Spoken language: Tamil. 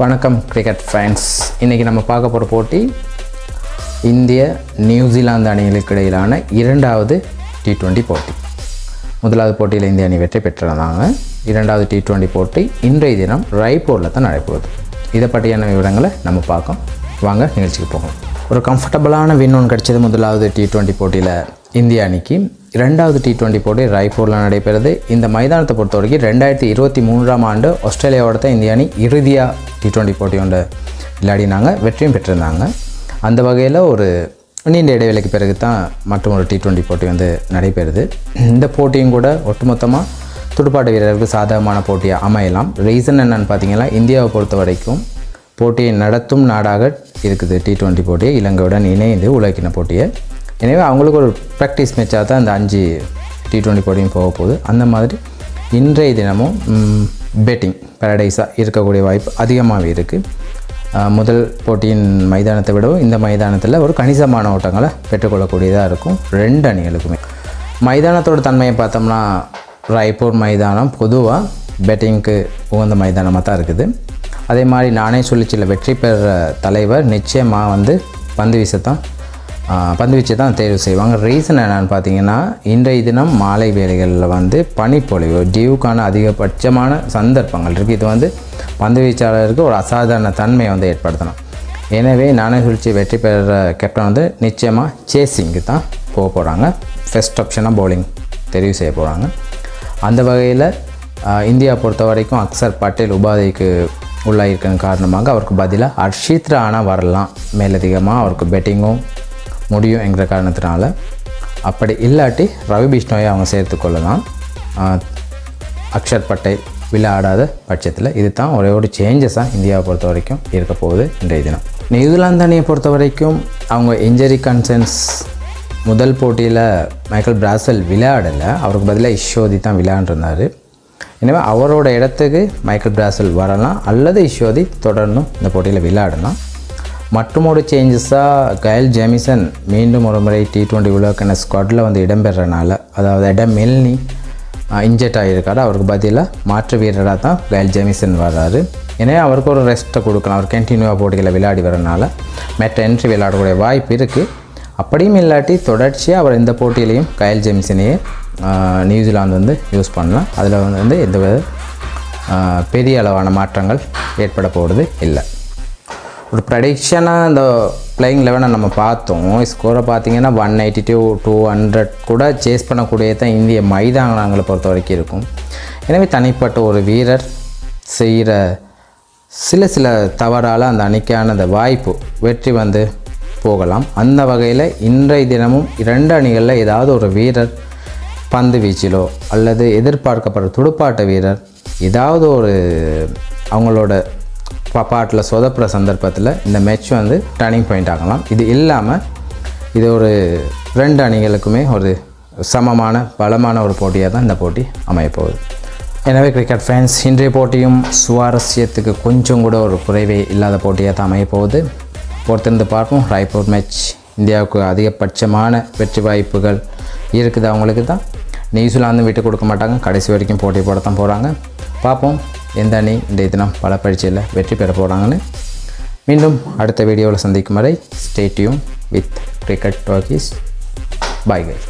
வணக்கம் கிரிக்கெட் ஃபேன்ஸ். இன்றைக்கி நம்ம பார்க்க போகிற போட்டி இந்திய நியூசிலாந்து அணிகளுக்கு இடையிலான இரண்டாவது T20 போட்டி. முதலாவது போட்டியில் இந்திய அணி வெற்றி பெற்றிருந்தாங்க. இரண்டாவது T20 போட்டி இன்றைய தினம் ராய்ப்பூரில் தான் நடைபெறுது. இதை பற்றியான விவரங்களை நம்ம பார்க்கலாம். வாங்க நிகழ்ச்சிக்கு போகலாம். ஒரு கம்ஃபர்டபுளான வின் ஒன்று கிடச்சது முதலாவது T20 போட்டியில் இந்திய அணிக்கு. இரண்டாவது T20 போட்டி ராய்ப்பூரில் நடைபெறுது. இந்த மைதானத்தை பொறுத்த வரைக்கும் 2023ஆம் ஆண்டு ஆஸ்திரேலியாவோட தான் இந்திய அணி இறுதியாக T20 போட்டி ஒன்று விளையாடினாங்க, வெற்றியும் பெற்றிருந்தாங்க. அந்த வகையில் ஒரு நீண்ட இடைவெளிக்கு பிறகு தான் மற்றும் ஒரு T20 போட்டி வந்து நடைபெறுது. இந்த போட்டியும் கூட ஒட்டுமொத்தமாக துடுப்பாட்ட வீரர்களுக்கு சாதகமான போட்டியாக அமையலாம். ரீசன் என்னென்னு பார்த்தீங்கன்னா, இந்தியாவை பொறுத்த வரைக்கும் போட்டியை நடத்தும் நாடாக இருக்குது T20 போட்டியை இலங்கையுடன் இணைந்து உலகின போட்டியை. எனவே அவங்களுக்கு ஒரு ப்ராக்டிஸ் மேட்சாக தான் இந்த 5 T20 போட்டியும் போக போகுது. அந்த மாதிரி இன்றைய தினமும் பேட்டிங் பேரடைஸாக இருக்கக்கூடிய வாய்ப்பு அதிகமாகவே இருக்குது. முதல் போட்டியின் மைதானத்தை விடவும் இந்த மைதானத்தில் ஒரு கணிசமான ஓட்டங்களை பெற்றுக்கொள்ளக்கூடியதாக இருக்கும் ரெண்டு அணிகளுக்குமே. மைதானத்தோட தன்மையை பார்த்தோம்னா ராய்ப்பூர் மைதானம் பொதுவாக பேட்டிங்க்கு உகந்த மைதானமாக தான் இருக்குது. அதே மாதிரி நானே சொல்லிச்சில்ல, வெற்றி பெற தலைவர் நிச்சயமாக வந்து பந்து வீச்சை தான் தேர்வு செய்வாங்க. ரீசன் என்னென்னு பார்த்தீங்கன்னா, இன்றைய தினம் மாலை வேளைகளில் வந்து பனிப்பொழிவு டியூக்கான அதிகபட்சமான சந்தர்ப்பங்கள் இருக்குது. இது வந்து பந்து வீச்சாளருக்கு ஒரு அசாதாரண தன்மையை வந்து ஏற்படுத்தணும். எனவே நானே சொல்லிச்சு வெற்றி பெற கேப்டன் வந்து நிச்சயமாக சேசிங்கு தான் போக போகிறாங்க. ஃபஸ்ட் ஆப்ஷனாக பவுலிங் தெரிவு செய்ய போகிறாங்க. அந்த வகையில் இந்தியா பொறுத்த வரைக்கும் அக்சர் பட்டேல் உபாதைக்கு உள்ளாயிருக்கிற காரணமாக அவருக்கு பதிலாக ஹர்ஷித் ராணா வரலாம். மேலதிகமாக அவருக்கு பேட்டிங்கும் முடியும் என்கிற காரணத்தினால. அப்படி இல்லாட்டி ரவி பிஷ்ணோயை அவங்க சேர்த்துக்கொள்ளலாம் அக்ஷர் பட்டேல் விளையாடாத பட்சத்தில். இது தான் ஒரே ஒரு சேஞ்சஸாக இந்தியாவை பொறுத்த வரைக்கும் இருக்க போகுது இன்றைய தினம். நியூசிலாந்து அணியை பொறுத்த வரைக்கும் அவங்க இன்ஜரி கன்சர்ன்ஸ் முதல் போட்டியில் மைக்கேல் பிராசல் விளையாடலை, அவருக்கு பதிலாக இஷோதி தான் விளையாண்டுருந்தார். எனவே அவரோட இடத்துக்கு மைக்கேல் பிராசல் வரலாம் அல்லது இஷோதி தொடர்ந்தும் இந்த போட்டியில் விளையாடலாம். மற்றும் ஒரு சேஞ்சஸாக கயல் ஜேமிசன் மீண்டும் ஒரு முறை T20 உலகக்கிண ஸ்குவாடில் வந்து இடம்பெறனால, அதாவது எடம் மில்னி இன்ஜெக்ட் ஆகியிருக்காரு. அவருக்கு பதிலாக மாற்று வீரராக தான் கயல் ஜேமிசன் வர்றாரு. எனவே அவருக்கு ஒரு ரெஸ்ட்டை கொடுக்கலாம். அவர் கண்டினியூவாக போட்டிகளை விளையாடி வரனால மேட்ச் என்ட்ரி விளையாடக்கூடிய வாய்ப்பு இருக்குது. அப்படியும் இல்லாட்டி தொடர்ச்சியாக அவர் இந்த போட்டியிலையும் கயல் ஜேமிசனையே நியூசிலாந்து வந்து யூஸ் பண்ணலாம். அதில் வந்து எந்த பெரிய அளவான மாற்றங்கள் ஏற்பட போகிறது இல்லை. ஒரு ப்ரெடிக்ஷனாக இந்த பிளேயிங் 11 நம்ம பார்த்தோம். ஸ்கோரை பார்த்திங்கன்னா 182 200 கூட சேஸ் பண்ணக்கூடிய தான் இந்திய மைதானங்களை பொறுத்த வரைக்கும் இருக்கும். எனவே தனிப்பட்ட ஒரு வீரர் செய்கிற சில தவறால் அந்த அணிக்கான அந்த வாய்ப்பு வெற்றி வந்து போகலாம். அந்த வகையில் இன்றைய தினமும் 2 அணிகளில் ஏதாவது ஒரு வீரர் பந்து வீச்சிலோ அல்லது எதிர்பார்க்கப்படுற துடுப்பாட்ட வீரர் ஏதாவது ஒரு அவங்களோட பாட்டில் சொதப்புற சந்தர்ப்பத்தில் இந்த மேட்ச் வந்து டர்னிங் பாயிண்ட் ஆகலாம். இது இல்லாமல் இது ஒரு 2 அணிகளுக்குமே ஒரு சமமான பலமான ஒரு போட்டியாக தான் இந்த போட்டி அமையப்போகுது. எனவே கிரிக்கெட் ஃபேன்ஸ், இன்றைய போட்டியும் சுவாரஸ்யத்துக்கு கொஞ்சம் கூட ஒரு குறைவே இல்லாத போட்டியாக தான் அமையப்போகுது. பொறுத்திருந்து பார்ப்போம். ராய்ப்பூர் மேட்ச் இந்தியாவுக்கு அதிகபட்சமான வெற்றி வாய்ப்புகள் இருக்குது. அவங்களுக்கு தான் நியூசிலாந்து விட்டு கொடுக்க மாட்டாங்க. கடைசி வரைக்கும் போட்டி போட தான் போகிறாங்க. பார்ப்போம் எந்த அணி இன்றைய தினம் பல பரீட்சையில் வெற்றி பெற போகிறாங்கன்னு. மீண்டும் அடுத்த வீடியோவில் சந்திக்கும் வரை stay tune with cricket talkies. Bye guys.